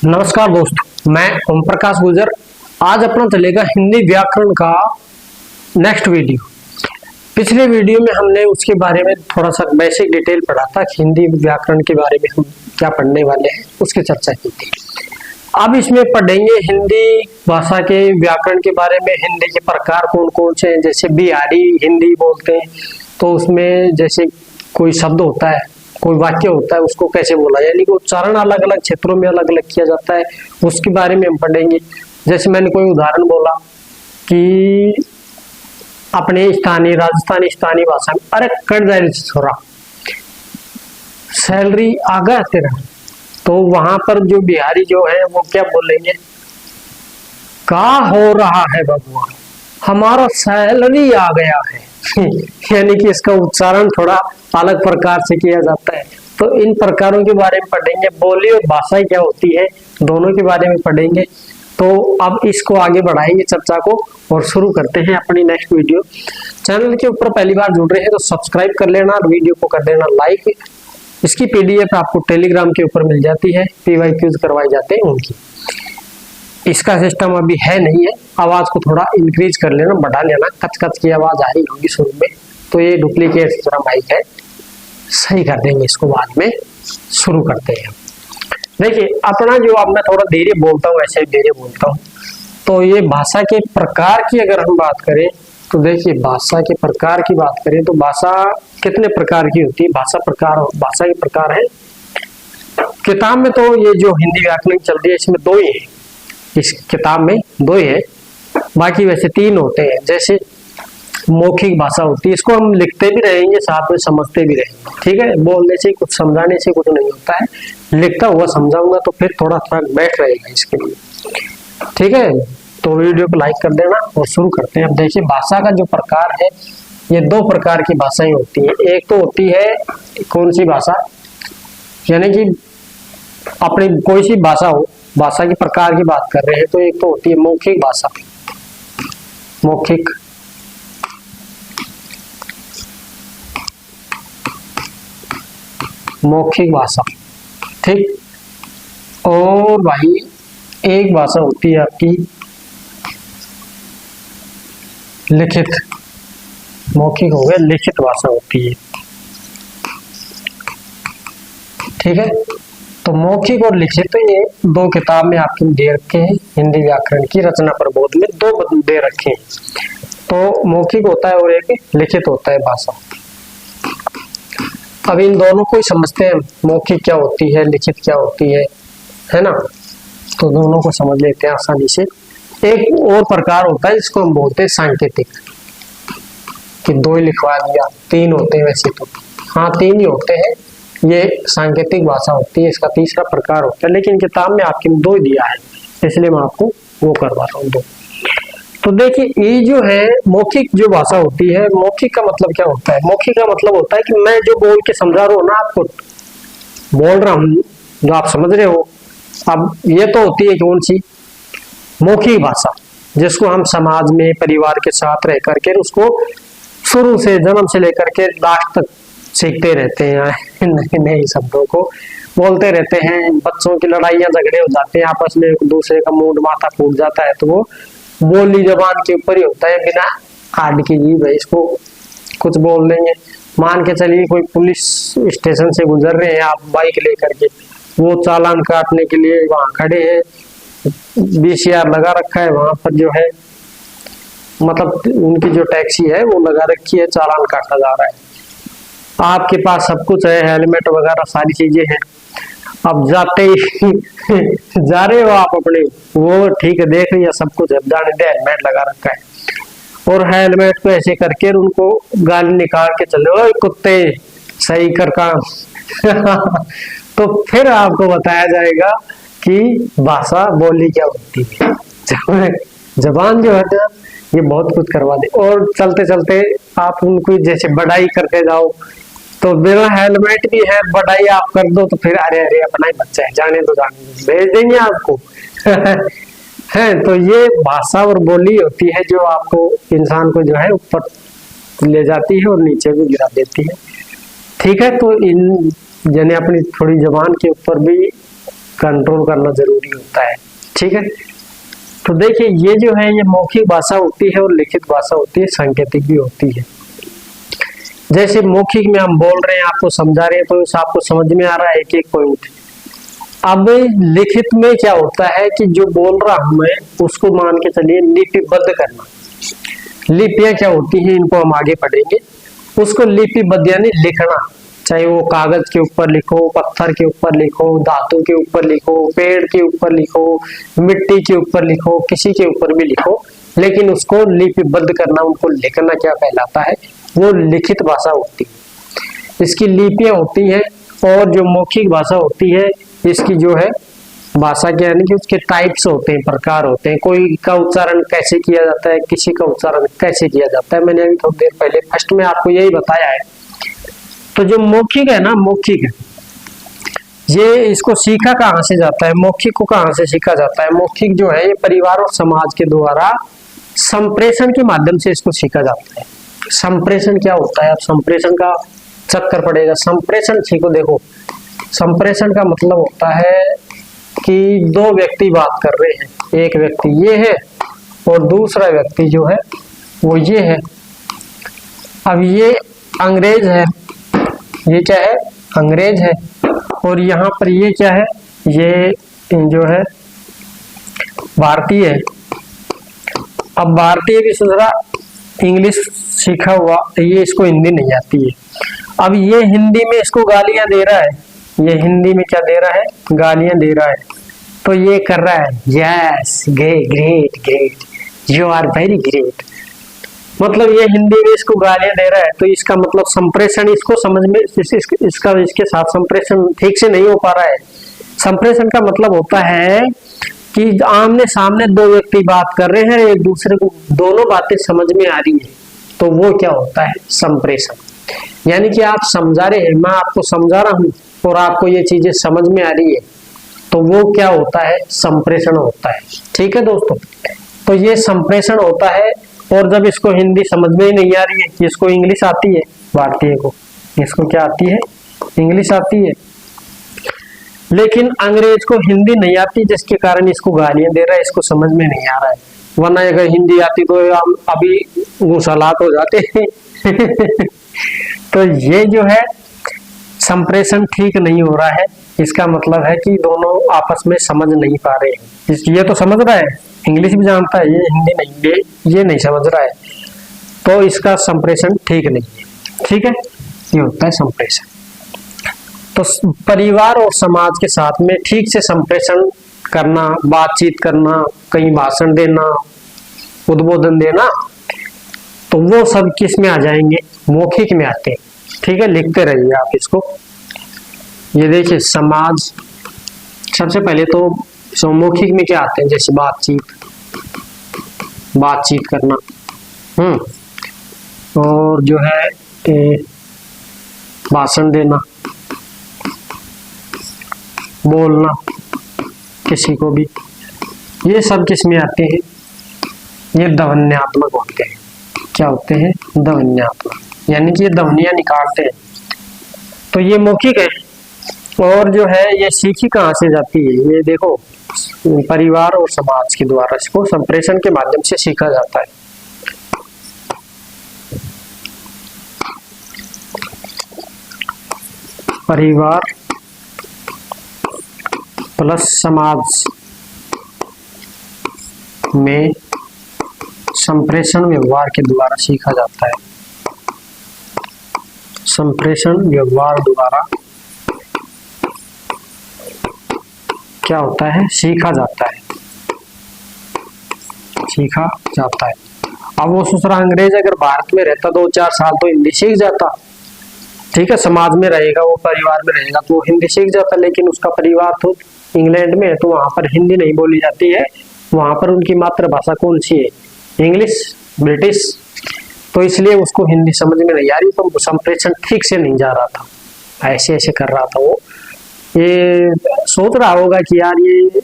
नमस्कार दोस्तों, मैं ओम प्रकाश गुर्जर। आज अपना चलेगा हिंदी व्याकरण का नेक्स्ट वीडियो। पिछले वीडियो में हमने उसके बारे में थोड़ा सा बेसिक डिटेल पढ़ा था कि हिंदी व्याकरण के बारे में हम क्या पढ़ने वाले हैं, उसकी चर्चा की थी। अब इसमें पढ़ेंगे हिंदी भाषा के व्याकरण के बारे में। हिंदी के प्रकार कौन कौन से हैं, जैसे बिहारी हिंदी बोलते हैं तो उसमें जैसे कोई शब्द होता है, कोई वाक्य होता है, उसको कैसे बोला, यानी कि उच्चारण अलग अलग क्षेत्रों में अलग अलग किया जाता है, उसके बारे में हम पढ़ेंगे। जैसे मैंने कोई उदाहरण बोला कि अपने स्थानीय राजस्थानी स्थानीय भाषा में, अरे कट जाए छोरा सैलरी आ गया तेरा, तो वहां पर जो बिहारी जो है वो क्या बोलेंगे, का हो रहा है बबुआ, हमारा सैलरी आ गया है। यानी कि इसका उच्चारण थोड़ा अलग प्रकार से किया जाता है। तो इन प्रकारों के बारे में पढ़ेंगे। बोली और भाषा क्या होती है, दोनों के बारे में पढ़ेंगे। तो अब इसको आगे बढ़ाएंगे चर्चा को और शुरू करते हैं अपनी नेक्स्ट वीडियो। चैनल के ऊपर पहली बार जुड़ रहे हैं तो सब्सक्राइब कर लेना और वीडियो को कर देना लाइक। इसकी पीडीएफ आपको टेलीग्राम के ऊपर मिल जाती है, PYQs करवाए जाते हैं उनकी। इसका सिस्टम अभी है नहीं है, आवाज को थोड़ा इंक्रीज कर लेना, बढ़ा लेना, कच कच की आवाज आ रही होगी शुरू में, तो ये डुप्लीकेट जरा माइक है, सही कर देंगे इसको बाद में। शुरू करते हैं। देखिए अपना जो, अब मैं थोड़ा धीरे बोलता हूँ, ऐसे धीरे बोलता हूँ। तो ये भाषा के प्रकार की अगर हम बात करें तो देखिए भाषा के प्रकार की बात करें तो भाषा कितने प्रकार की होती है। भाषा के प्रकार है किताब में, तो ये जो हिंदी व्याकरण चल रही है इसमें दो ही है, इस किताब में दो ही है, बाकी वैसे तीन होते हैं। जैसे मौखिक भाषा होती है, इसको हम लिखते भी रहेंगे साथ में समझते भी रहेंगे, ठीक है। बोलने से कुछ, समझाने से कुछ नहीं होता है, लिखता हुआ समझाऊंगा तो फिर थोड़ा फर्क बैठ रहेगा इसके लिए, ठीक है। तो वीडियो को लाइक कर देना और शुरू करते हैं। अब देखिए भाषा का जो प्रकार है, ये दो प्रकार की भाषाएं होती है। एक तो होती है कौन सी भाषा, यानी कि अपनी कोई सी भाषा हो, भाषा के प्रकार की बात कर रहे हैं तो एक तो होती है मौखिक भाषा, मौखिक भाषा, ठीक। और भाई एक भाषा होती है आपकी लिखित, मौखिक हो गया, लिखित भाषा होती है, ठीक है। तो मौखिक और लिखित, तो ये दो किताब में आपके दे रखे हैं, हिंदी व्याकरण की रचना प्रबोध में दो दे रखे हैं। तो मौखिक होता है और एक लिखित होता है भाषा। अब इन दोनों को ही समझते हैं, मौखिक क्या होती है, लिखित क्या होती है ना। तो दोनों को समझ लेते हैं आसानी से। एक और प्रकार होता है जिसको हम बोलते हैं सांकेतिक, कि दो ही लिखवा दिया, तीन होते हैं वैसे तो, हाँ तीन ही होते हैं। ये सांकेतिक भाषा होती है, इसका तीसरा प्रकार होता है, लेकिन किताब में आपके दो ही दिया है, इसलिए मैं आपको वो करवा रहा हूँ दो। तो देखिए ये जो है मौखिक जो भाषा होती है, मौखिक का मतलब क्या होता है। मौखिक का मतलब होता है कि मैं जो बोल के समझा रहा हूँ ना, आपको बोल रहा हूँ जो आप समझ रहे हो। अब ये तो होती है कौन सी, मौखिक भाषा, जिसको हम समाज में परिवार के साथ रह करके उसको शुरू से, जन्म से लेकर के लास्ट तक सीखते रहते हैं, नए नए शब्दों को बोलते रहते हैं। बच्चों की लड़ाइयाँ झगड़े हो जाते हैं आपस में, एक दूसरे का मूड माथा फूट जाता है, तो वो बोली जबान के ऊपर ही होता है, बिना हाड की जीभ है, इसको कुछ बोल देंगे। मान के चलिए कोई पुलिस स्टेशन से गुजर रहे हैं आप बाइक लेकर के, वो चालान काटने के लिए वहां खड़े हैं, VCR लगा रखा है वहां पर, जो है मतलब उनकी जो टैक्सी है वो लगा रखी है, चालान काटा जा रहा है, आपके पास सब कुछ है, हेलमेट वगैरह सारी चीजें हैं। अब जाते ही जा रहे हो आप अपने, वो ठीक है देख रही है सब कुछ है, जाने दे हेलमेट लगा रखा है, और हेलमेट को ऐसे करके उनको गाली निकाल के चले, ओए कुत्ते सही कर काम। तो फिर आपको बताया जाएगा कि भाषा बोली क्या होती है। जबान जो है ना ये बहुत कुछ करवा दे, और चलते चलते आप उनको जैसे बढ़ाई करते जाओ, तो बिना हेलमेट भी है बढ़ाई आप कर दो तो फिर अरे अरे अपना ही बच्चा है, जाने दो भेज देंगे आपको। है तो ये भाषा और बोली होती है जो आपको, इंसान को जो है ऊपर ले जाती है और नीचे भी गिरा देती है, ठीक है। तो इन जने अपनी थोड़ी जबान के ऊपर भी कंट्रोल करना जरूरी होता है। ठीक है, तो देखिए ये जो है ये मौखिक भाषा होती है और लिखित भाषा होती है, सांकेतिक भी होती है। जैसे मौखिक में हम बोल रहे हैं, आपको समझा रहे हैं, तो आपको समझ में आ रहा है एक एक पॉइंट। अब लिखित में क्या होता है कि जो बोल रहा हूं मैं उसको मान के चलिए लिपिबद्ध करना। लिपियां क्या होती हैं इनको हम आगे पढ़ेंगे। उसको लिपिबद्ध यानी लिखना, चाहे वो कागज के ऊपर लिखो, पत्थर के ऊपर लिखो, धातु के ऊपर लिखो, पेड़ के ऊपर लिखो, मिट्टी के ऊपर लिखो, किसी के ऊपर भी लिखो, लेकिन उसको लिपिबद्ध करना, उनको लिखना क्या कहलाता है, वो लिखित भाषा होती है। इसकी लिपियां होती हैं। और जो मौखिक भाषा होती है इसकी जो है भाषा के यानी कि उसके टाइप्स होते हैं, प्रकार होते हैं। कोई का उच्चारण कैसे किया जाता है, किसी का उच्चारण कैसे किया जाता है, मैंने अभी थोड़ी देर पहले फर्स्ट में आपको यही बताया है। तो जो मौखिक है ना, मौखिक ये इसको सीखा कहाँ से जाता है, मौखिक को कहाँ से सीखा जाता है। मौखिक जो है ये परिवार और समाज के द्वारा संप्रेषण के माध्यम से इसको सीखा जाता है। संप्रेषण क्या होता है, अब संप्रेषण का चक्कर पड़ेगा। संप्रेषण सीखो, देखो संप्रेषण का मतलब होता है कि दो व्यक्ति बात कर रहे हैं, एक व्यक्ति ये है और दूसरा व्यक्ति जो है वो ये है। अब ये अंग्रेज है, ये क्या है, अंग्रेज है, और यहाँ पर ये क्या है, ये जो है भारतीय है। अब भारतीय भी दूसरा इंग्लिश सीखा हुआ, ये इसको हिंदी नहीं आती है। अब ये हिंदी में इसको गालियां दे रहा है, ये हिंदी में क्या दे रहा है, गालियां दे रहा है। तो ये कर रहा है yes great great, you are very great, मतलब ये हिंदी में इसको गालियां दे रहा है। तो इसका मतलब संप्रेषण इसको समझ में इसके साथ संप्रेषण ठीक से नहीं हो पा रहा है। संप्रेषण का मतलब होता है कि आमने सामने दो व्यक्ति बात कर रहे हैं, एक दूसरे को दोनों बातें समझ में आ रही है, तो वो क्या होता है, संप्रेषण। यानी कि आप समझा रहे हैं, मैं आपको समझा रहा हूं और आपको ये चीजें समझ में आ रही है, तो वो क्या होता है, संप्रेषण होता है। ठीक है दोस्तों, तो ये संप्रेषण होता है। और जब इसको हिंदी समझ में ही नहीं आ रही है, इसको इंग्लिश आती है, भारतीय को इसको क्या आती है, इंग्लिश आती है, लेकिन अंग्रेज को हिंदी नहीं आती, जिसके कारण इसको गालियां दे रहा है, इसको समझ में नहीं आ रहा है। वरना अगर हिंदी आती तो हम अभी गुस्सालात हो जाते हैं। तो ये जो है संप्रेषण ठीक नहीं हो रहा है। इसका मतलब है कि दोनों आपस में समझ नहीं पा रहे हैं। ये तो समझ रहा है, इंग्लिश भी जानता है, ये हिंदी नहीं, ये नहीं समझ रहा है, तो इसका संप्रेषण ठीक नहीं है। ठीक है, ये होता है संप्रेषण। तो परिवार और समाज के साथ में ठीक से संप्रेषण करना, बातचीत करना, कहीं भाषण देना, उद्बोधन देना, तो वो सब किस में आ जाएंगे, मौखिक में आते हैं। ठीक है, लिखते रहिए आप इसको। ये देखिए समाज, सबसे पहले तो मौखिक में क्या आते हैं, जैसे बातचीत करना, और जो है भाषण देना, बोलना किसी को भी, ये सब किस में आते हैं, ये ध्वन्यात्मक होते हैं। क्या होते हैं, ध्वन्यात्मक, यानी कि ये ध्वनियां निकालते हैं, तो ये मौखिक है। और जो है ये सीखी कहाँ से जाती है, ये देखो परिवार और समाज के द्वारा इसको संप्रेषण के माध्यम से सीखा जाता है। परिवार प्लस समाज में संप्रेषण व्यवहार के द्वारा सीखा जाता है। संप्रेषण व्यवहार द्वारा क्या होता है, सीखा जाता है, सीखा जाता है। अब वो दूसरा अंग्रेज अगर भारत में रहता 2-4 साल तो हिंदी सीख जाता। ठीक है, समाज में रहेगा, वो परिवार में रहेगा तो वो हिंदी सीख जाता, लेकिन उसका परिवार तो इंग्लैंड में है, तो वहां पर हिंदी नहीं बोली जाती है, वहां पर उनकी मातृभाषा कौन सी है, इंग्लिश, ब्रिटिश, तो इसलिए उसको हिंदी समझ में नहीं आ रही, तो संप्रेषण ठीक से नहीं जा रहा था, ऐसे ऐसे कर रहा था। वो ये सोच रहा होगा कि यार ये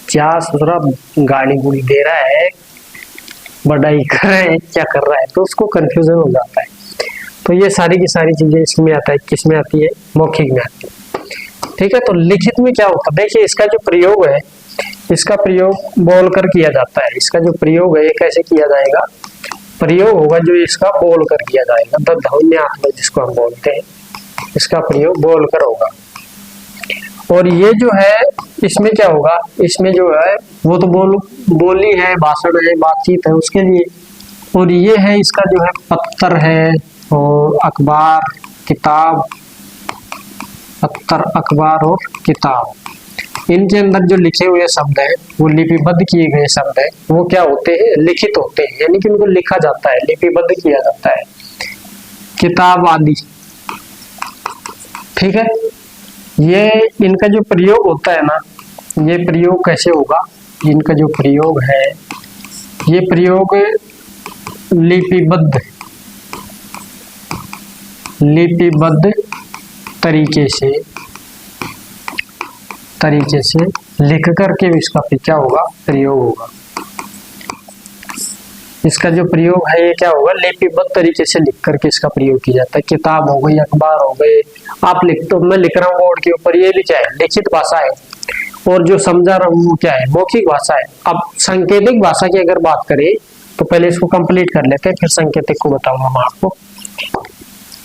क्या सोच रहा, गाली गुली दे रहा है, बढ़ाई कर रहा है, क्या कर रहा है, तो उसको कंफ्यूजन हो जाता है। तो ये सारी की सारी चीजें इसमें आता है, किसमें आती है, मौखिक में आती है। ठीक है। तो लिखित में क्या होता है, देखिए इसका जो प्रयोग है, इसका प्रयोग बोलकर किया जाता है। इसका जो प्रयोग है ये कैसे किया जाएगा, प्रयोग होगा जो इसका बोलकर किया जाएगा, ध्वन्यात्मक जिसको हम बोलते हैं, इसका प्रयोग बोलकर होगा। और ये जो है इसमें क्या होगा, इसमें जो है वो तो बोली है, भाषण है, बातचीत है उसके लिए। और ये है इसका जो है पत्र है और अखबार, किताब, पत्र, अखबार और किताब। इनके अंदर जो लिखे हुए शब्द है वो लिपिबद्ध किए गए शब्द है, वो क्या होते हैं, लिखित होते हैं, यानी कि उनको लिखा जाता है, लिपिबद्ध किया जाता है। किताब आदि, ठीक है। ये इनका जो प्रयोग होता है ना, ये प्रयोग कैसे होगा, इनका जो प्रयोग है ये प्रयोग लिपिबद्ध तरीके से लिख करके इसका फिर क्या होगा, प्रयोग होगा। इसका जो प्रयोग है ये क्या होगा, लिपिबद्ध तरीके से लिख करके इसका प्रयोग किया जाता है। किताब हो गई, अखबार हो गए, आप लिख, तो मैं लिख रहा हूँ बोर्ड के ऊपर, ये भी क्या है, लिखित भाषा है। और जो समझा रहा हूँ वो क्या है, मौखिक भाषा है। अब सांकेतिक भाषा की अगर बात करें तो पहले इसको कंप्लीट कर लेते हैं, फिर सांकेतिक को बताऊंगा मैं आपको।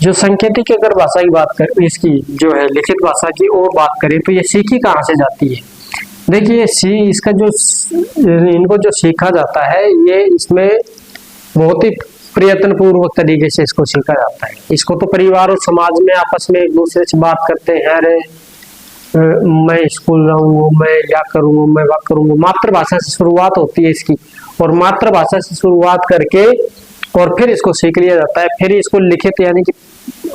जो सांकेतिक अगर भाषा की बात करें, इसकी जो है लिखित भाषा की और बात करें तो ये सीखी कहाँ से जाती है। देखिए इसका जो इनको जो सीखा जाता है, ये इसमें बहुत ही प्रयत्न पूर्वक तरीके से इसको सीखा जाता है। इसको तो परिवार और समाज में आपस में एक दूसरे से बात करते हैं, अरे मैं स्कूल जाऊंगा, मैं या करूंगा, मैं वह करूंगा। मातृभाषा से शुरुआत होती है इसकी, और मातृभाषा से शुरुआत करके और फिर इसको सीख लिया जाता है। फिर इसको लिखित यानी कि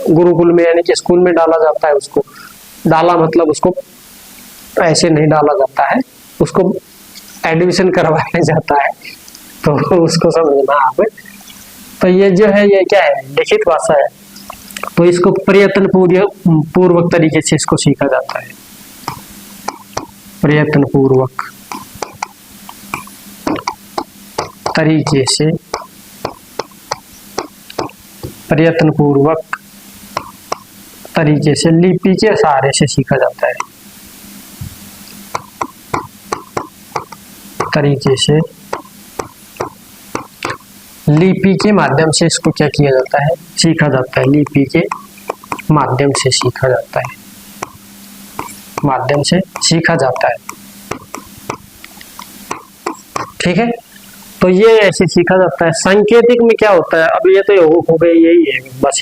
गुरुकुल में यानी कि स्कूल में डाला जाता है। उसको डाला मतलब उसको ऐसे नहीं डाला जाता है, उसको एडमिशन करवाया जाता है, तो उसको समझना आप। तो ये जो है ये क्या है, लिखित भाषा है। तो इसको प्रयत्न पूर्वक तरीके से इसको सीखा जाता है, प्रयत्न पूर्वक तरीके से, प्रयत्न पूर्वक तरीके से लिपि के सहारे से सीखा जाता है, तरीके से लिपि के माध्यम से इसको क्या किया जाता है, सीखा जाता है। लिपि के माध्यम से सीखा जाता है, माध्यम से सीखा जाता है, ठीक है। तो ये ऐसे सीखा जाता है। सांकेतिक में क्या होता है, अब ये तो हो गई, यही है बस।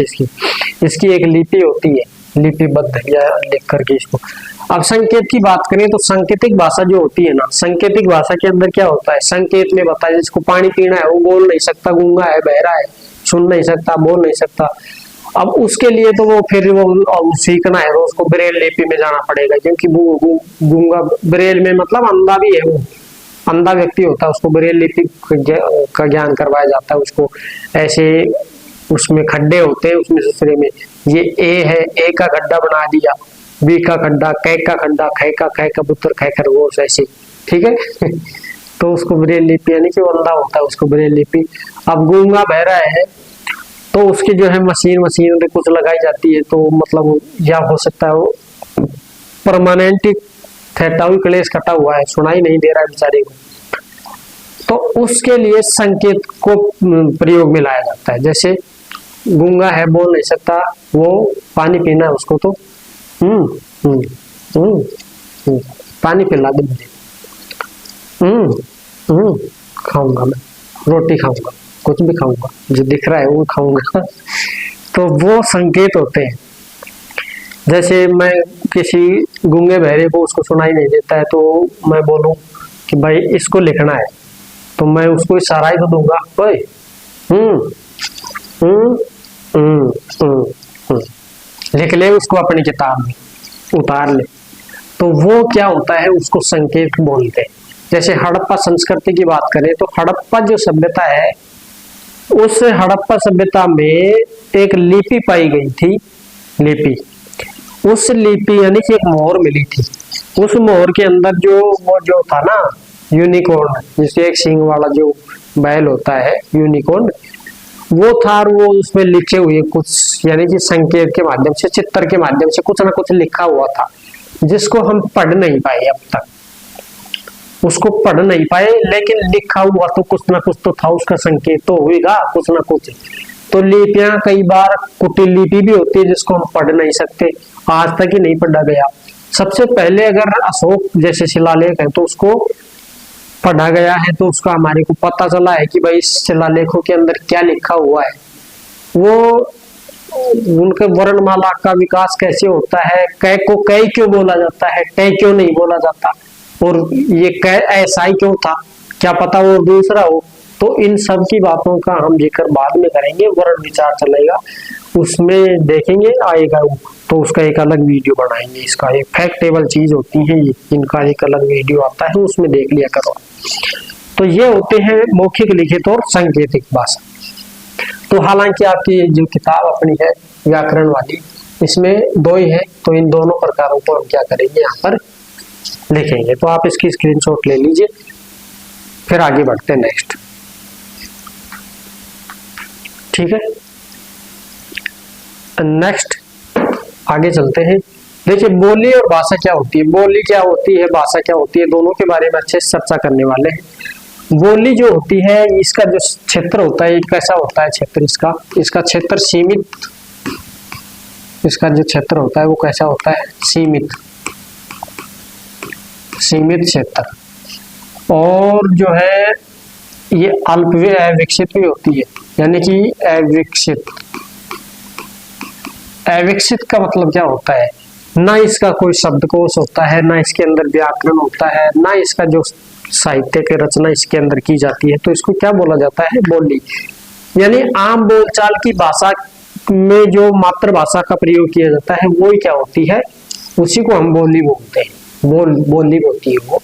इसकी एक लिपि होती है, लिपिबद्ध या लिख करके इसको। अब संकेत की बात करें तो सांकेतिक भाषा जो होती है ना, सांकेतिक भाषा के अंदर क्या होता है, संकेत में बताया जिसको पानी पीना है वो बोल नहीं सकता, गूंगा है, बहरा है, सुन नहीं सकता, बोल नहीं सकता। अब उसके लिए तो वो फिर वो सीखना है तो उसको ब्रेल लिपि में जाना पड़ेगा, क्योंकि गूंगा ब्रेल में मतलब अंधा भी है, वो अंधा व्यक्ति होता है, उसको ब्रेल लिपि का ज्ञान करवाया जाता है। उसको ऐसे उसमें खड्डे होते हैं, उसमें दूसरे में ये ए है, ए का खड्डा बना दिया, बी का खड्डा, कै का खड्डा, खे का पुत्र, खे खरगोश, ऐसे, ठीक है। तो उसको ब्रेल लिपि यानी कि अंधा होता है, उसको ब्रेल लिपि। अब गूंगा बहरा है तो उसकी जो है मशीन कुछ लगाई जाती है, तो मतलब या हो सकता है वो परमानेंट थेटावी क्लेश कटा हुआ है, सुनाई नहीं दे रहा है बेचारे को, तो उसके लिए संकेत को प्रयोग में लाया जाता है। जैसे गूंगा है, बोल नहीं सकता, वो पानी पीना है उसको, तो पानी पिला दे मुझे, खाऊंगा मैं, रोटी खाऊंगा, कुछ भी खाऊंगा, जो दिख रहा है वो खाऊंगा। तो वो संकेत होते हैं। जैसे मैं किसी गूंगे बहरे को उसको सुनाई नहीं देता है, तो मैं बोलूं कि भाई इसको लिखना है, तो मैं उसको इशारा ही तो दूंगा, ओए लिख ले उसको अपनी किताब में, उतार ले। तो वो क्या होता है, उसको संकेत बोलते हैं। जैसे हड़प्पा संस्कृति की बात करें तो हड़प्पा जो सभ्यता है, उस हड़प्पा सभ्यता में एक लिपि पाई गई थी, लिपि। उस लिपि यानी कि एक मोहर मिली थी, उस मोहर के अंदर वो जो था ना यूनिकॉर्न, जिससे एक सींग वाला जो बैल होता है यूनिकॉर्न, वो था, और वो उसमें लिखे हुए कुछ यानी कि संकेत के माध्यम से, चित्र के माध्यम से कुछ ना कुछ लिखा हुआ था। जिसको हम पढ़ नहीं पाए अब तक, उसको पढ़ नहीं पाए, लेकिन लिखा हुआ तो कुछ ना कुछ तो था, उसका संकेत तो होगा कुछ ना कुछ। तो लिपियां कई बार कुटिल लिपि भी होती है जिसको हम पढ़ नहीं सकते, आज तक ही नहीं पढ़ा गया। सबसे पहले अगर अशोक जैसे शिलालेख है तो उसको पढ़ा गया है, तो उसका हमारे को पता चला है कि भाई इस शिलालेखों के अंदर क्या लिखा हुआ है, वो उनके वर्णमाला का विकास कैसे होता है, कै को कै क्यों बोला जाता है, कै क्यों नहीं बोला जाता, और ये कै ऐसा ही क्यों था, क्या पता वो दूसरा हो। तो इन सब की बातों का हम जिक्र बाद में करेंगे, वर्ण विचार चलेगा उसमें देखेंगे, आएगा वो तो उसका एक अलग वीडियो बनाएंगे। इसका एक फैक्टेबल चीज होती है ये, इनका एक अलग वीडियो आता है, उसमें देख लिया करो। तो ये होते हैं मौखिक, लिखित और सांकेतिक भाषा। तो हालांकि आपकी जो किताब अपनी है व्याकरण वाली, इसमें दो ही है, तो इन दोनों प्रकारों को हम क्या करेंगे यहाँ पर लिखेंगे। तो आप इसकी स्क्रीनशॉट ले लीजिए, फिर आगे बढ़ते हैं नेक्स्ट। ठीक है, नेक्स्ट आगे चलते हैं। देखिए बोली और भाषा क्या होती है, बोली क्या होती है, भाषा क्या होती है, दोनों के बारे में अच्छे से चर्चा करने वाले हैं। बोली जो होती है, इसका जो क्षेत्र होता है, कैसा होता है क्षेत्र इसका क्षेत्र सीमित, इसका जो क्षेत्र होता है वो कैसा होता है, सीमित क्षेत्र। और जो है ये अल्प विकसित भी होती है, यानी कि अविकसित का मतलब क्या होता है, ना इसका कोई शब्दकोश होता है, ना इसके अंदर व्याकरण होता है, ना इसका जो साहित्य की रचना इसके अंदर की जाती है। तो इसको क्या बोला जाता है, बोली। यानी आम बोलचाल की भाषा में जो मातृभाषा का प्रयोग किया जाता है वो क्या होती है, उसी को हम बोली बोलते हैं। बोली होती है वो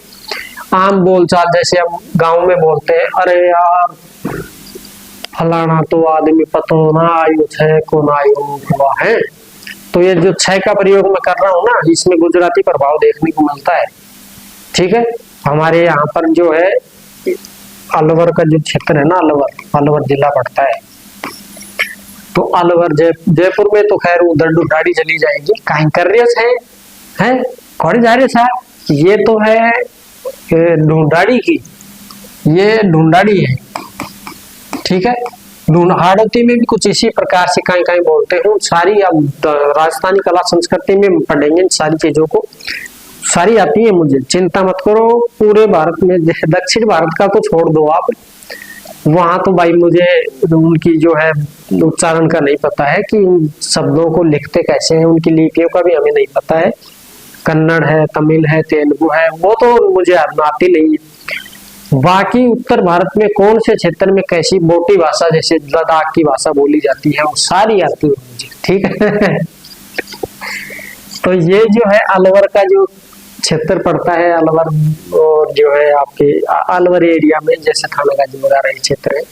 आम बोलचाल, जैसे हम गांव में बोलते हैं, अरे यार फलाना तो आदमी पतो ना आयु छह को ना आयु हुआ है। तो ये जो छह का प्रयोग मैं कर रहा हूँ ना, इसमें गुजराती प्रभाव देखने को मिलता है। ठीक है, हमारे यहाँ पर जो है अलवर का जो क्षेत्र है ना, अलवर जिला पड़ता है, तो अलवर जयपुर में तो खैर उधर ढूंढाड़ी चली जाएगी, कहीं कर रहे हैं कौड़ी जा रहे साहब, ये तो है ढूंढाड़ी की, ये ढूंढाड़ी है। ठीक है, हाड़ौती में भी कुछ इसी प्रकार से कहीं कहीं बोलते हैं। सारी अब राजस्थानी कला संस्कृति में पढ़ेंगे इन सारी चीजों को, सारी आती है मुझे, चिंता मत करो। पूरे भारत में, दक्षिण भारत का तो छोड़ दो आप, वहां तो भाई मुझे उनकी जो है उच्चारण का नहीं पता है कि उन शब्दों को लिखते कैसे हैं, उनकी लिपियों का भी हमें नहीं पता है। कन्नड़ है, तमिल है, तेलुगु है, वो तो मुझे आती नहीं है। बाकी उत्तर भारत में कौन से क्षेत्र में कैसी बोटी भाषा, जैसे लद्दाख की भाषा बोली जाती है, वो सारी आती है मुझे। ठीक है तो ये जो है अलवर का जो क्षेत्र पड़ता है, अलवर और जो है आपके अलवर एरिया में, जैसे थानागाजी वगैरह क्षेत्र है,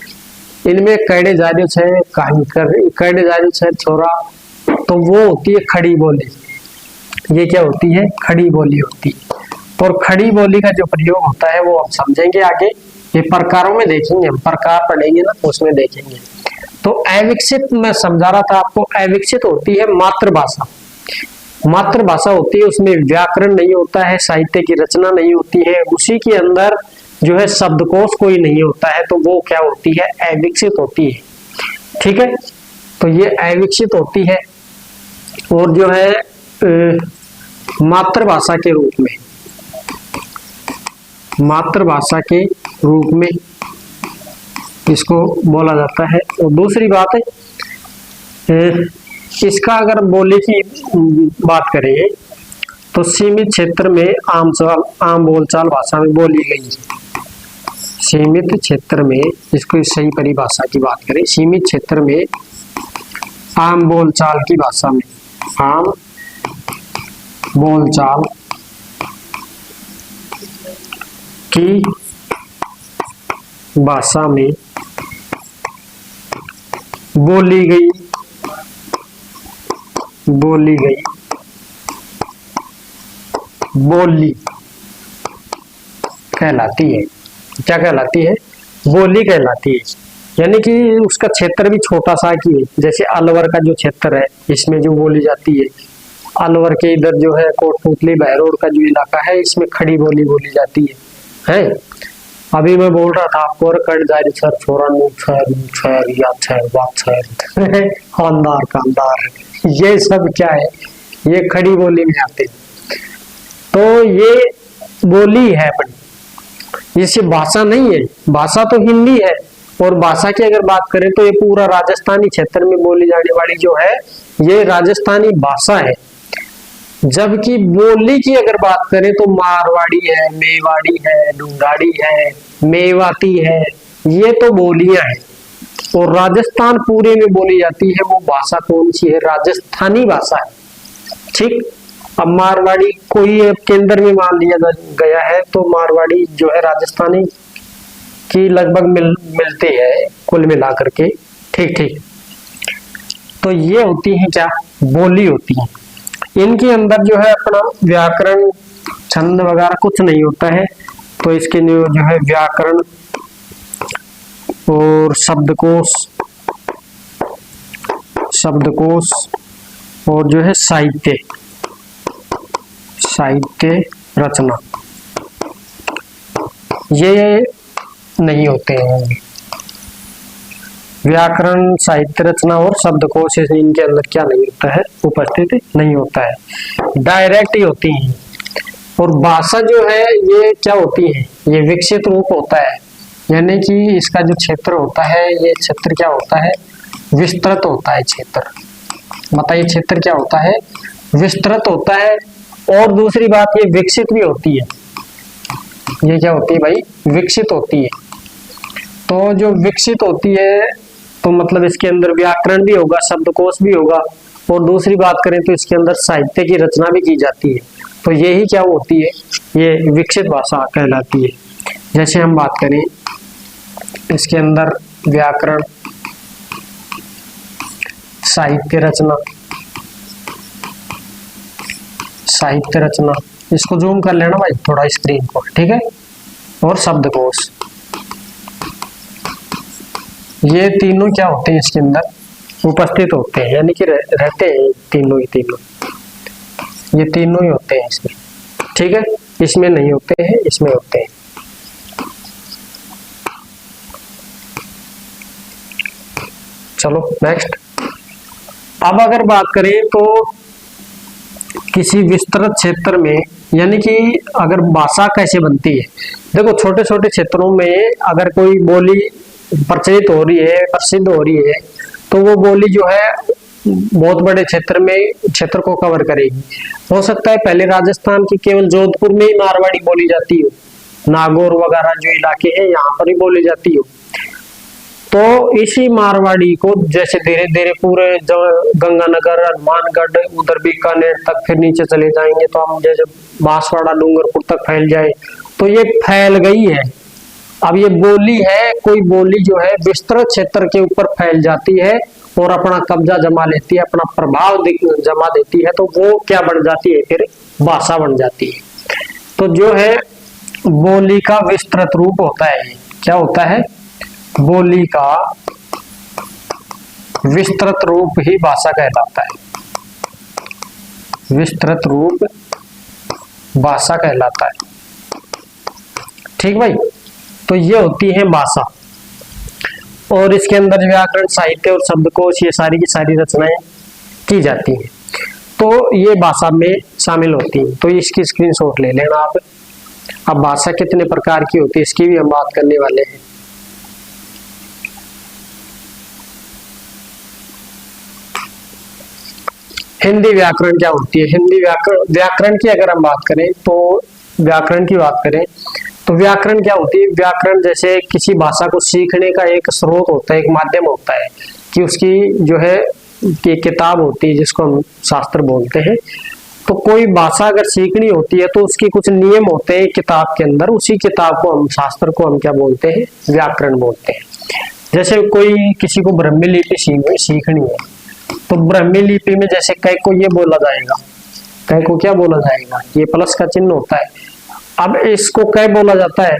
इनमें कैडे जारियो है, कैडे जारियो है छोरा, तो वो होती है खड़ी बोली। ये क्या होती है, खड़ी बोली होती है। और खड़ी बोली का जो प्रयोग होता है वो हम समझेंगे आगे, ये प्रकारों में देखेंगे, हम प्रकार पढ़ेंगे ना, उसमें देखेंगे। तो अविकसित मैं समझा रहा था आपको, अविकसित होती है मातृभाषा। मातृभाषा होती है, उसमें व्याकरण नहीं होता है, साहित्य की रचना नहीं होती है, उसी के अंदर जो है शब्दकोश कोई नहीं होता है, तो वो क्या होती है, अविकसित होती है। ठीक है, तो ये अविकसित होती है। और जो है मातृभाषा के रूप में, मातृभाषा के रूप में इसको बोला जाता है। और दूसरी बात है, इसका अगर बोली की बात करें तो सीमित क्षेत्र में आम बोलचाल भाषा में बोली गई। सीमित क्षेत्र में, इसको सही परिभाषा की बात करें, सीमित क्षेत्र में आम बोलचाल की भाषा में, आम बोलचाल की भाषा में बोली गई बोली कहलाती है। क्या कहलाती है, बोली कहलाती है। यानी कि उसका क्षेत्र भी छोटा सा की है, जैसे अलवर का जो क्षेत्र है इसमें जो बोली जाती है, अलवर के इधर जो है कोटपुतली बहरोड का जो इलाका है, इसमें खड़ी बोली बोली जाती है। अभी मैं बोल रहा था आपको, और कट जारी छर छोरा नू छर या छर बात छर खानदार कामदार, ये सब क्या है, ये खड़ी बोली में आते हैं। तो ये बोली है अपनी, इससे भाषा नहीं है, भाषा तो हिंदी है। और भाषा की अगर बात करें तो ये पूरा राजस्थानी क्षेत्र में बोली जाने वाली जो है ये राजस्थानी भाषा है। जबकि बोली की अगर बात करें तो मारवाड़ी है, मेवाड़ी है, ढूंढाड़ी है, मेवाती है, ये तो बोलियां हैं। और राजस्थान पूरे में बोली जाती है वो भाषा कौन सी है, राजस्थानी भाषा है। ठीक, अब मारवाड़ी कोई केंद्र में मान लिया गया है तो मारवाड़ी जो है राजस्थानी की लगभग मिलती है कुल मिलाकर के। ठीक ठीक, तो ये होती है क्या, बोली होती है। इनके अंदर जो है अपना व्याकरण छंद वगैरह कुछ नहीं होता है। तो इसके जो है व्याकरण और शब्दकोश और जो है साहित्य रचना, ये नहीं होते हैं। व्याकरण, साहित्य रचना और शब्दकोश इनके अंदर क्या नहीं होता है, उपस्थित नहीं होता है, डायरेक्ट ही होती है। और भाषा जो है ये क्या होती है, ये विकसित रूप होता है, यानी कि इसका जो क्षेत्र होता है ये क्षेत्र क्या होता है, विस्तृत होता है क्षेत्र। बताइए क्षेत्र क्या होता है, विस्तृत होता है। और दूसरी बात ये विकसित भी होती है, ये क्या होती है भाई, विकसित होती है। तो जो विकसित होती है तो मतलब इसके अंदर व्याकरण भी होगा, शब्दकोश भी होगा, और दूसरी बात करें तो इसके अंदर साहित्य की रचना भी की जाती है। तो यही क्या होती है, ये विकसित भाषा कहलाती है। जैसे हम बात करें इसके अंदर व्याकरण, साहित्य रचना, इसको जूम कर लेना भाई थोड़ा स्क्रीन को, ठीक है, और शब्दकोश, ये तीनों क्या होते हैं इसके अंदर उपस्थित होते हैं, यानी कि रहते हैं तीनों ही तीनों, ये तीनों ही होते हैं इसमें। ठीक है, इसमें नहीं होते हैं, इसमें होते हैं। चलो नेक्स्ट। अब अगर बात करें तो किसी विस्तृत क्षेत्र में, यानी कि अगर भाषा कैसे बनती है, देखो छोटे छोटे क्षेत्रों में अगर कोई बोली प्रचलित हो रही है, प्रसिद्ध हो रही है, तो वो बोली जो है बहुत बड़े क्षेत्र को कवर करेगी। हो सकता है पहले राजस्थान की केवल जोधपुर में ही मारवाड़ी बोली जाती हो, नागौर वगैरह जो इलाके हैं यहाँ पर ही बोली जाती हो। तो इसी मारवाड़ी को जैसे धीरे धीरे पूरे गंगानगर, हनुमानगढ़, उधर बीकानेर तक, फिर नीचे चले जाएंगे तो हम जैसे बांसवाड़ा, डूंगरपुर तक फैल जाए, तो ये फैल गई है। अब ये बोली है, कोई बोली जो है विस्तृत क्षेत्र के ऊपर फैल जाती है और अपना कब्जा जमा लेती है, अपना प्रभाव जमा देती है, तो वो क्या बन जाती है, फिर भाषा बन जाती है। तो जो है बोली का विस्तृत रूप होता है, क्या होता है, बोली का विस्तृत रूप ही भाषा कहलाता है, विस्तृत रूप भाषा कहलाता है। ठीक भाई, तो ये होती है भाषा, और इसके अंदर व्याकरण, साहित्य और शब्दकोश ये सारी की सारी रचनाएं की जाती हैं, तो ये भाषा में शामिल होती हैं। तो इसकी स्क्रीनशॉट ले लेना आप। अब भाषा कितने प्रकार की होती है इसकी भी हम बात करने वाले हैं। हिंदी व्याकरण क्या होती है, हिंदी व्याकरण की अगर हम बात करें तो व्याकरण की बात करें तो व्याकरण क्या होती है, व्याकरण जैसे किसी भाषा को सीखने का एक स्रोत होता है, एक माध्यम होता है, कि उसकी जो है कि किताब होती है जिसको हम शास्त्र बोलते हैं। तो कोई भाषा अगर सीखनी होती है तो उसकी कुछ नियम होते हैं किताब के अंदर, उसी किताब को हम, शास्त्र को हम क्या बोलते हैं, व्याकरण बोलते हैं। जैसे कोई किसी को ब्राह्मी लिपि सीखनी है तो ब्राह्मी लिपि में जैसे कै को ये बोला जाएगा, कै को क्या बोला जाएगा, ये प्लस का चिन्ह होता है। अब इसको कै बोला जाता है,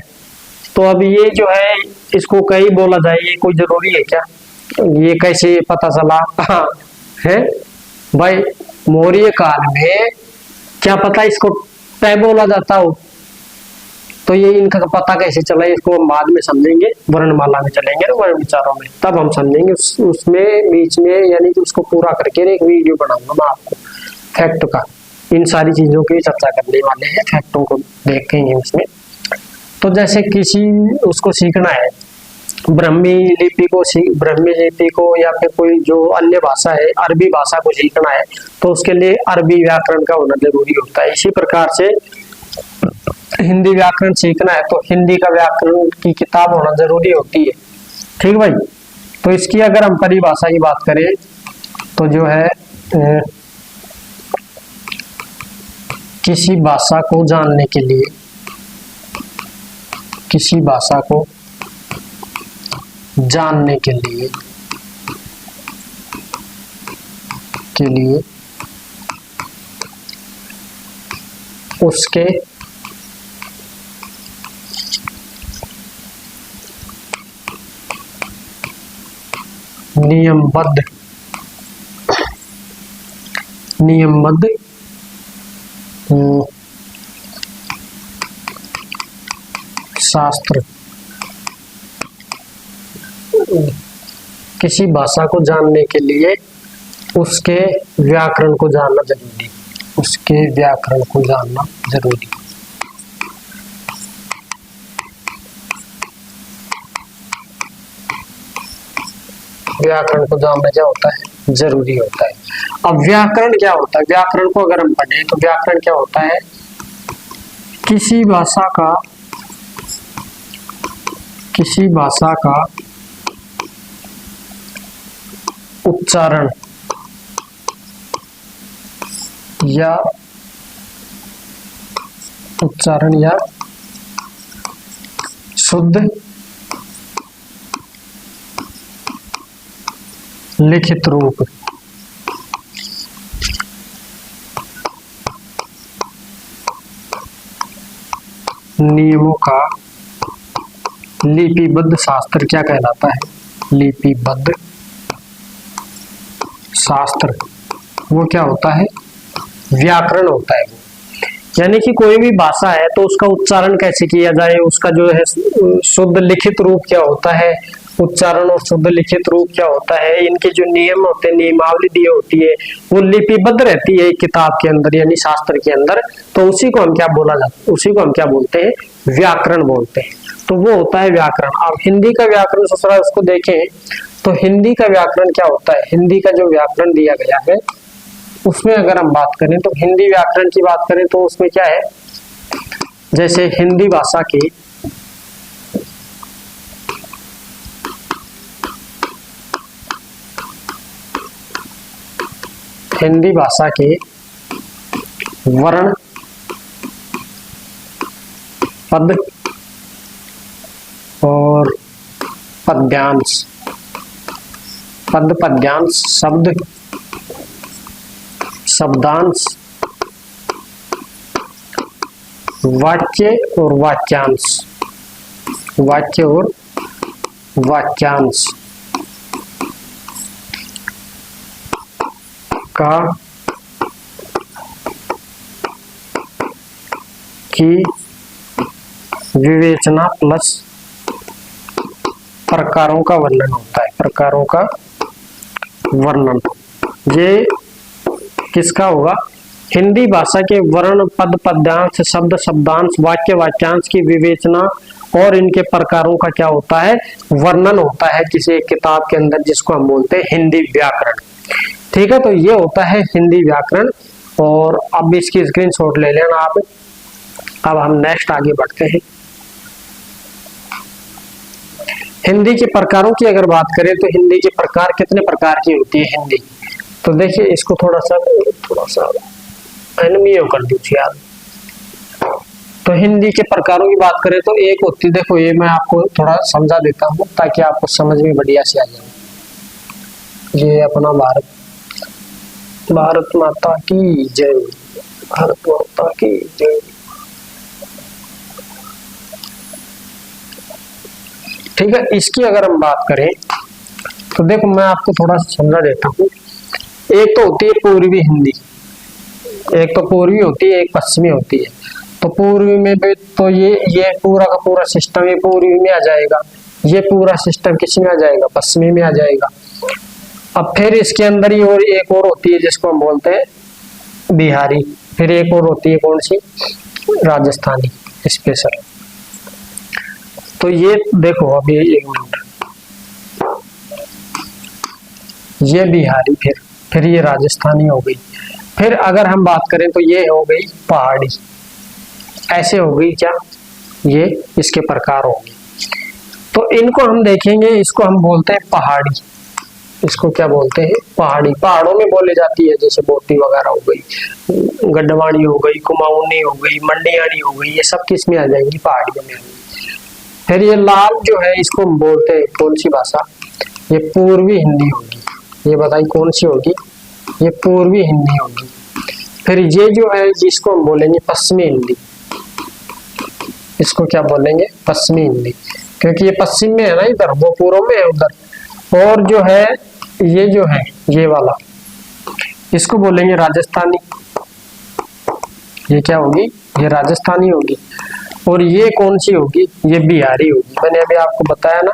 तो अब ये जो है इसको कै बोला जाए, ये कोई जरूरी है क्या, ये कैसे पता चला है भाई, मौर्य काल में क्या पता इसको टै बोला जाता हो, तो ये इनका पता कैसे चला इसको हम बाद में समझेंगे, वर्णमाला में चलेंगे ना, वर्ण विचारों में, तब हम समझेंगे। उसमें बीच में यानी कि उसको पूरा करके एक वीडियो बनाऊंगा मैं आपको फैक्ट का, इन सारी चीजों की चर्चा करने वाले हैं, फैक्टों को देखेंगे उसमें। तो जैसे किसी उसको सीखना है ब्राह्मी लिपि को या फिर कोई जो अन्य भाषा है अरबी भाषा को सीखना है, तो उसके लिए अरबी व्याकरण का होना जरूरी होता है। इसी प्रकार से हिंदी व्याकरण सीखना है तो हिंदी का व्याकरण की किताब होना जरूरी होती है। ठीक भाई, तो इसकी अगर हम परिभाषा की बात करें तो जो है किसी भाषा को जानने के लिए, किसी भाषा को जानने के लिए उसके नियमबद्ध शास्त्र, किसी भाषा को जानने के लिए उसके व्याकरण को जानना जरूरी, उसके व्याकरण को जानना जरूरी। व्याकरण को जानना क्या होता है, जरूरी होता है। अब व्याकरण क्या होता है, व्याकरण को अगर हम पढ़ें तो व्याकरण क्या होता है, किसी भाषा का उच्चारण या शुद्ध लिखित रूप नियमों का लिपिबद्ध शास्त्र क्या कहलाता है, लिपिबद्ध शास्त्र वो क्या होता है, व्याकरण होता है वो। यानी कि कोई भी भाषा है तो उसका उच्चारण कैसे किया जाए, उसका जो है शुद्ध लिखित रूप क्या होता है, उच्चारण और शुद्ध लिखित रूप क्या होता है, इनके जो नियम होते हैं, नियमावली दी होती है, वो लिपिबद्ध रहती है किताब के अंदर यानी शास्त्र के अंदर, तो उसी को हम क्या बोला जाता, उसी को हम क्या बोलते हैं, व्याकरण बोलते हैं। तो वो होता है व्याकरण। अब हिंदी का व्याकरण ससुरा उसको देखें तो हिंदी का व्याकरण क्या होता है, हिंदी का जो व्याकरण दिया गया है उसमें अगर हम बात करें तो हिंदी व्याकरण की बात करें तो उसमें क्या है, जैसे हिंदी भाषा के वर्ण, पद और पद्यांश, पद पद्यांश, शब्द शब्दांश, वाक्य और वाक्यांश, वाक्य और वाक्यांश का की विवेचना प्लस प्रकारों का वर्णन होता है, प्रकारों का वर्णन। ये किसका होगा, हिंदी भाषा के वर्ण, पद पद्यांश, शब्द शब्दांश, वाक्य वाक्यांश की विवेचना और इनके प्रकारों का क्या होता है, वर्णन होता है किसी एक किताब के अंदर, जिसको हम बोलते हैं हिंदी व्याकरण। ठीक है, तो ये होता है हिंदी व्याकरण। और अब इसकी स्क्रीनशॉट ले लेना आप। अब हम नेक्स्ट आगे बढ़ते हैं। हिंदी के प्रकारों की अगर बात करें तो हिंदी के प्रकार कितने प्रकार की होती है हिंदी, तो देखिए इसको थोड़ा सा एनिमियो कर दीजिए यार। तो हिंदी के प्रकारों की बात करें तो एक होती, देखो ये मैं आपको थोड़ा समझा देता हूँ ताकि आपको समझ में बढ़िया से आ जाए। ये अपना भारत माता की जय, भारत माता की जय। ठीक है, इसकी अगर हम बात करें तो देखो मैं आपको थोड़ा समझा देता हूँ। एक तो होती है पूर्वी हिंदी, एक तो पूर्वी होती है, एक पश्चिमी होती है। तो पूर्वी में भी तो ये पूरा का पूरा सिस्टम ये पूर्वी में आ जाएगा, ये पूरा सिस्टम किस में आ जाएगा, पश्चिमी में आ जाएगा। अब फिर इसके अंदर ही और एक और होती है जिसको हम बोलते हैं बिहारी, फिर एक और होती है कौन सी, राजस्थानी स्पेशल। तो ये देखो अभी एक मिनट, ये बिहारी, फिर ये राजस्थानी हो गई। फिर अगर हम बात करें तो ये हो गई पहाड़ी, ऐसे हो गई क्या, ये इसके प्रकार होंगे। तो इनको हम देखेंगे, इसको हम बोलते हैं पहाड़ी, इसको क्या बोलते हैं, पहाड़ी। पहाड़ों में बोली जाती है, जैसे बोटी वगैरह हो गई, गड्डवाणी हो गई, कुमाऊनी हो गई, मंडियानी हो गई, ये सब किस में आ जाएंगी, पहाड़ियों में आ जाएंगी। फिर ये लाल जो है इसको हम बोलते हैं कौन सी भाषा, ये पूर्वी हिंदी होगी। ये बताइए कौन सी होगी, ये पूर्वी हिंदी होगी। फिर ये जो है जिसको हम बोलेंगे पश्चिमी हिंदी, इसको क्या बोलेंगे, पश्चिमी हिंदी, क्योंकि ये पश्चिम में है ना इधर, वो पूर्व में है उधर। और जो है ये जो है ये वाला, इसको बोलेंगे राजस्थानी। ये क्या होगी, ये राजस्थानी होगी। और ये कौन सी होगी, ये बिहारी होगी। मैंने अभी आपको बताया ना,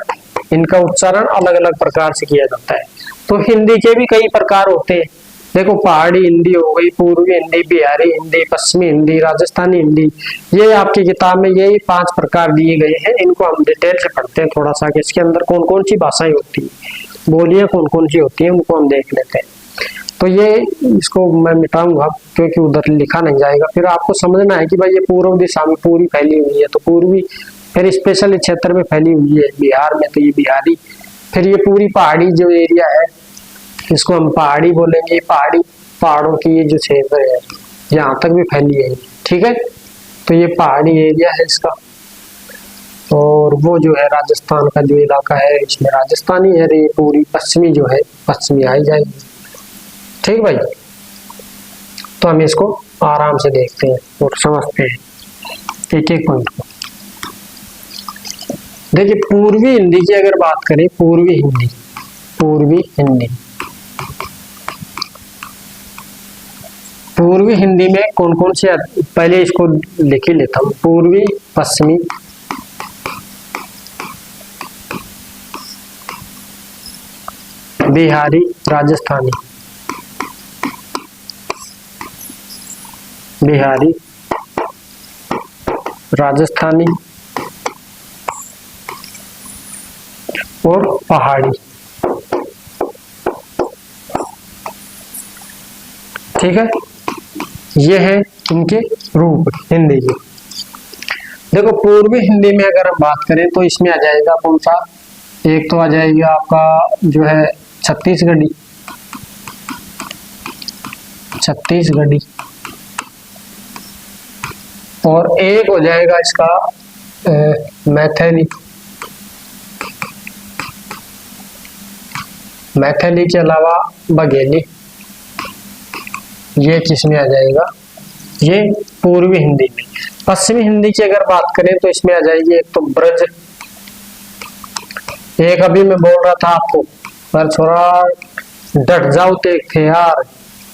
इनका उच्चारण अलग अलग प्रकार से किया जाता है। तो हिंदी के भी कई प्रकार होते हैं, देखो पहाड़ी हिंदी हो गई, पूर्वी हिंदी, बिहारी हिंदी, पश्चिमी हिंदी, राजस्थानी हिंदी। ये आपकी किताब में ये 5 प्रकार दिए गए हैं। इनको हम डिटेल से पढ़ते हैं थोड़ा सा कि इसके अंदर कौन कौन सी भाषाएं होती है, बोलियां कौन कौन सी होती है, उनको हम देख लेते हैं। तो ये इसको मैं मिटाऊंगा क्योंकि उधर लिखा नहीं जाएगा। फिर आपको समझना है कि भाई ये पूर्व दिशा में पूरी फैली हुई है, तो पूर्वी फिर स्पेशल क्षेत्र में फैली हुई है, बिहार में तो ये बिहारी। फिर ये पूरी पहाड़ी जो एरिया है इसको हम पहाड़ी बोलेंगे। पहाड़ी, पहाड़ों की ये जो क्षेत्र है यहाँ तक भी फैली है, ठीक है। तो ये पहाड़ी एरिया है इसका। और वो जो है राजस्थान का जो इलाका है इसमें राजस्थानी है, ये पूरी पश्चिमी जो है पश्चिमी आई जाएगी, ठीक भाई। तो हम इसको आराम से देखते हैं और समझते हैं एक एक पॉइंट को। देखिए पूर्वी हिंदी की अगर बात करें, पूर्वी हिंदी, पूर्वी हिंदी, पूर्वी हिंदी में कौन कौन से, पहले इसको लिख ही लेता हूं, पूर्वी, पश्चिमी, बिहारी, राजस्थानी, बिहारी, राजस्थानी और पहाड़ी, ठीक है। ये है इनके रूप हिंदी के। देखो पूर्वी हिंदी में अगर हम बात करें तो इसमें आ जाएगा कौन सा, एक तो आ जाएगा आपका जो है छत्तीसगढ़ी, छत्तीसगढ़ी, और एक हो जाएगा इसका मैथिली, मैथिली के अलावा बघेली। ये किस में आ जाएगा, ये पूर्वी हिंदी में। पश्चिमी हिंदी की अगर बात करें तो इसमें आ जाएगी एक तो ब्रज, एक अभी मैं बोल रहा था आपको, पर छोरा डट जाओ तेक थे यार,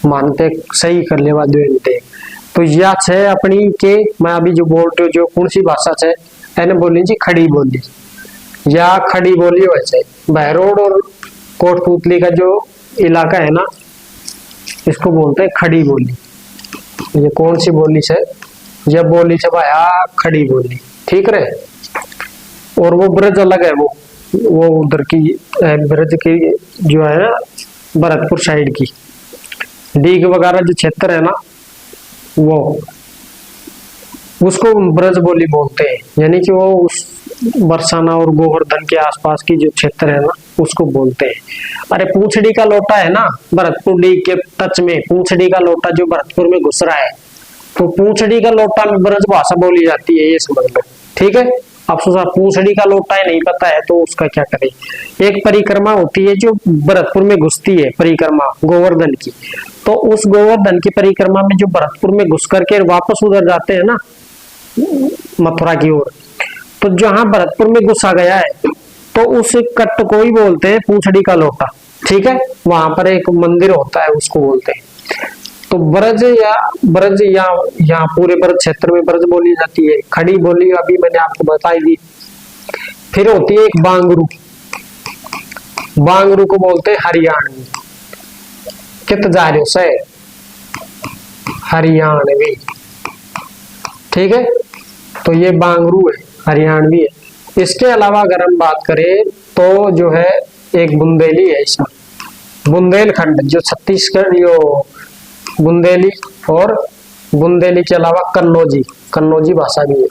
मानते सही कर लेवा दे। तो या छे अपनी के, मैं अभी जो बोल रही हूँ जो कौन सी भाषा छे, मैंने बोली जी खड़ी बोली या खड़ी बोली। वैसे बहरोड और कोटपुतली का जो इलाका है ना, इसको बोलते हैं खड़ी बोली। ये कौन सी बोली है, ये बोली है भाई खड़ी बोली, ठीक रहे। और वो ब्रज अलग है, वो उधर की ब्रज की जो है ना भरतपुर साइड की डीग वगैरह जो क्षेत्र है ना, वो उसको ब्रज बोली बोलते हैं। यानी कि वो उस बरसाना और गोवर्धन के आसपास की जो क्षेत्र है ना उसको बोलते हैं। अरे पूंछड़ी का लोटा है ना भरतपुर डी के टच में, पूंछड़ी का लोटा जो भरतपुर में घुस रहा है, तो पूंछड़ी का लोटा में ब्रज भाषा बोली जाती है, ये समझ लो, ठीक है। अब सोचा पूंछड़ी का लोटा ही नहीं पता है तो उसका क्या करें। एक परिक्रमा होती है जो भरतपुर में घुसती है, परिक्रमा गोवर्धन की। तो उस गोवर्धन की परिक्रमा में जो भरतपुर में घुस करके वापस उधर जाते हैं ना मथुरा की ओर, तो जहां भरतपुर में घुसा गया है तो उस कट को ही बोलते हैं पूंछड़ी का लोटा, ठीक है। वहां पर एक मंदिर होता है उसको बोलते हैं। तो ब्रज या यहाँ पूरे ब्रज क्षेत्र में ब्रज बोली जाती है। खड़ी बोली अभी मैंने आपको बताई दी। फिर होती है एक बांगरू। बांगरू को बोलते हैं हरियाणवी। कित जा रहे हो से हरियाणवी, ठीक है। तो ये बांगरू है, हरियाणवी है। इसके अलावा अगर हम बात करें तो जो है एक बुंदेली है इसमें, बुंदेलखंड जो छत्तीसगढ़, यो बुंदेली और बुंदेली के अलावा कन्नौजी, कन्नौजी भाषा भी है,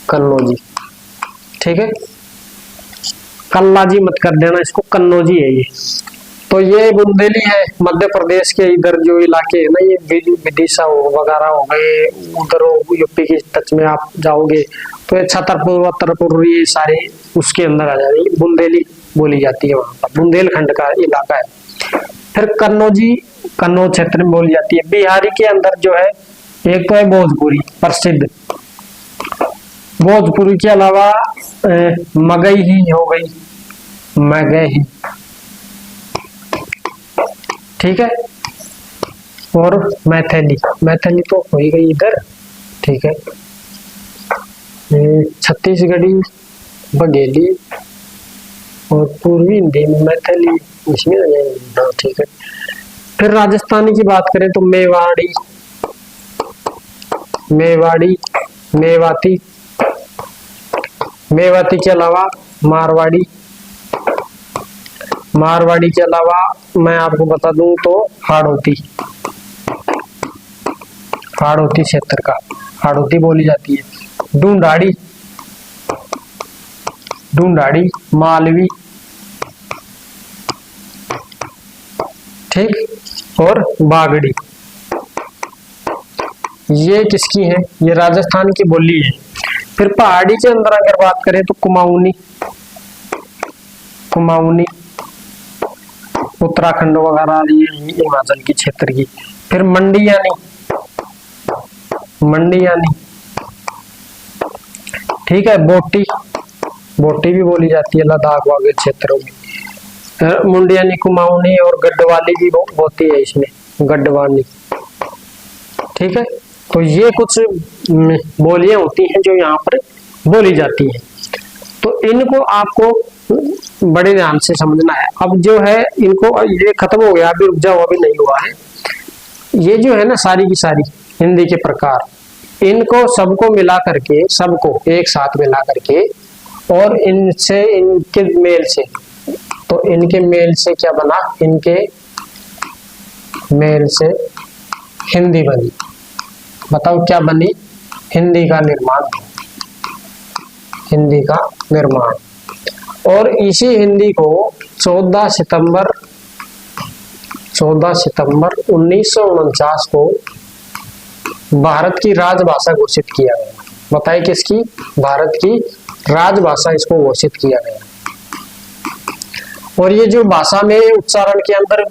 कन्नौजी, ठीक है। कल्लाजी मत कर देना इसको, कन्नौजी है ये। तो ये बुंदेली है। मध्य प्रदेश के इधर जो इलाके है ना, ये विदिशा वगैरह हो गए, उधर यूपी के टच में आप जाओगे तो ये छतरपुर वतरपुर ये सारे उसके अंदर आ जाएगी। बुंदेली बोली जाती है वहां पर, बुंदेलखंड का इलाका है। फिर कन्नौजी, कन्नौज क्षेत्र में बोली जाती है। बिहारी के अंदर जो है एक तो है भोजपुरी प्रसिद्ध, भोजपुरी के अलावा मगही ही हो गई, मगही, ठीक है। और मैथिली, मैथिली तो हो ही गई इधर, ठीक है। छत्तीसगढ़ी, बघेली और पूर्वी हिंदी में मैथिली इसमें आ जाएगी, ठीक है। फिर राजस्थानी की बात करें तो मेवाड़ी, मेवाड़ी, मेवाती, मेवाती के अलावा मारवाड़ी, मारवाड़ी के अलावा मैं आपको बता दूं तो हाड़ौती, हाड़ौती क्षेत्र का हाड़ौती बोली जाती है। ढूंढाड़ी, ढूंढाड़ी, मालवी, ठीक, और बागड़ी, ये किसकी है? ये राजस्थान की बोली है। फिर पहाड़ी के अंदर अगर बात करें तो कुमाऊनी, कुमाऊनी उत्तराखंड वगैरह, ये हिमाचल की क्षेत्र की। फिर मंडियानी, मंडियानी, ठीक है। बोटी, बोटी भी बोली जाती है लद्दाख वगैरह क्षेत्रों में। मुंडियानी, कुमाऊनी और गढ़वाली भी होती है इसमें, गढ़वाली, ठीक है। तो ये कुछ बोलियां होती हैं जो यहाँ पर बोली जाती हैं। तो इनको आपको बड़े ध्यान से समझना है। अब जो है इनको, ये खत्म हो गया, अभी रुक जाओ, अभी नहीं हुआ है। ये जो है ना सारी की सारी हिंदी के प्रकार, इनको सबको मिला करके, सबको एक साथ मिला करके और इनसे, इनके मेल से, तो इनके मेल से क्या बना? इनके मेल से हिंदी बनी। बताओ क्या बनी? हिंदी का निर्माण, हिंदी का निर्माण। और इसी हिंदी को 14 सितंबर 1949 को भारत की राजभाषा घोषित किया गया। बताइए किसकी? भारत की राजभाषा इसको घोषित किया गया। और ये जो भाषा में उच्चारण के अंदर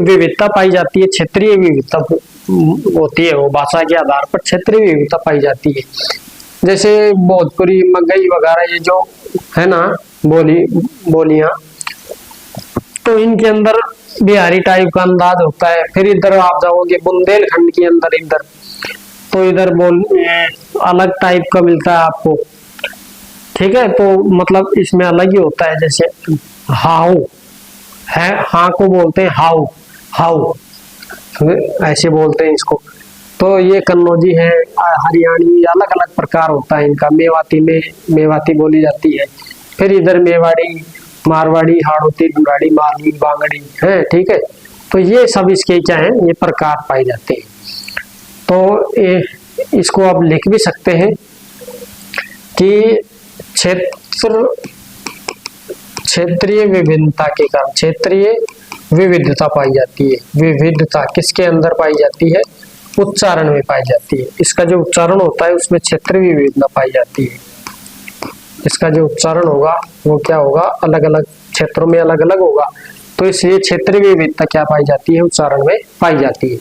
विविधता पाई जाती है, क्षेत्रीय विविधता होती है, वो भाषा के आधार पर क्षेत्रीय विविधता पाई जाती है। जैसे भोजपुरी, मगही वगैरह ये जो है ना बोलियां, तो इनके अंदर बिहारी टाइप का अंदाज होता है। फिर इधर आप जाओगे बुंदेलखंड के अंदर, इधर तो इधर बोल अलग टाइप का मिलता है आपको, ठीक है। तो मतलब इसमें अलग ही होता है। जैसे हाउ है, हाँ को बोलते हैं हाउ, हाउ ऐसे बोलते हैं इसको। तो ये कन्नौजी है, हरियाणवी, अलग अलग प्रकार होता है इनका। मेवाती में मेवाती बोली जाती है। फिर इधर मेवाड़ी, मारवाड़ी, हाड़ौती, ढूंढाड़ी, मालवी, बांगड़ी है, ठीक है। तो ये सब इसके क्या है? ये प्रकार पाए जाते हैं। तो इसको आप लिख भी सकते हैं कि क्षेत्रीय विभिन्नता के कारण क्षेत्रीय विविधता पाई जाती है। विविधता किसके अंदर पाई जाती है? उच्चारण में पाई जाती है। इसका जो उच्चारण होता है उसमें क्षेत्रीय विविधता पाई जाती है। इसका जो उच्चारण होगा वो क्या होगा? अलग अलग क्षेत्रों में अलग अलग होगा। तो इसलिए क्षेत्रीय विविधता क्या पाई जाती है? उच्चारण में पाई जाती है।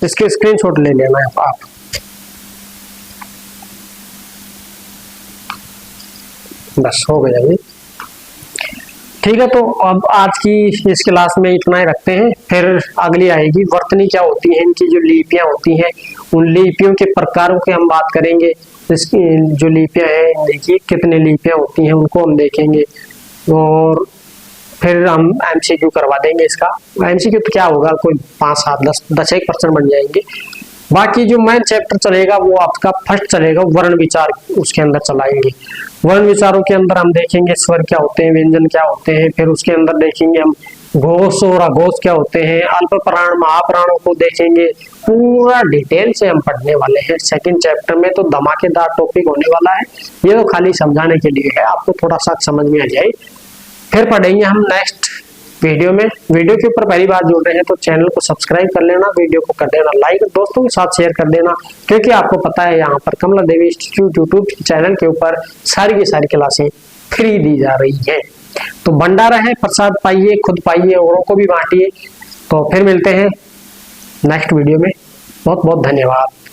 इसके स्क्रीनशॉट ले लेना है आप। बस हो गया ये, ठीक है, तो अब आज की इस क्लास में इतना ही रखते हैं। फिर अगली आएगी वर्तनी क्या होती है, इनकी जो लिपियां होती हैं उन लिपियों के प्रकारों की हम बात करेंगे। इसकी जो लिपियां हैं, देखिए कितने लिपियां होती हैं उनको हम देखेंगे, और फिर हम एमसीक्यू करवा देंगे इसका। एमसीक्यू तो क्या होगा, कोई 5 7 10 1% बन जाएंगे। बाकी जो मेन चैप्टर चलेगा वो आपका फर्स्ट चलेगा वर्ण विचार, उसके अंदर चलाएंगे। वर्ण विचारों के अंदर हम देखेंगे स्वर क्या होते हैं, व्यंजन क्या होते हैं, फिर उसके अंदर देखेंगे हम घोष और अघोष क्या होते हैं, अल्प प्राण महाप्राणों को देखेंगे। पूरा डिटेल से हम पढ़ने वाले हैं सेकंड चैप्टर में, तो धमाकेदार टॉपिक होने वाला है। ये तो खाली समझाने के लिए है, आपको थोड़ा सा समझ में आ जाए। फिर पढ़ेंगे हम नेक्स्ट वीडियो में। वीडियो के ऊपर पहली बार जुड़ रहे हैं तो चैनल को सब्सक्राइब कर लेना, वीडियो को कर देना लाइक, दोस्तों के साथ शेयर कर देना, क्योंकि आपको पता है यहाँ पर कमला देवी इंस्टीट्यूट यूट्यूब चैनल के ऊपर सारी की सारी क्लासें फ्री दी जा रही है। तो भंडारा है, प्रसाद पाइए, खुद पाइए, औरों को भी बांटिए। तो फिर मिलते हैं नेक्स्ट वीडियो में। बहुत बहुत धन्यवाद।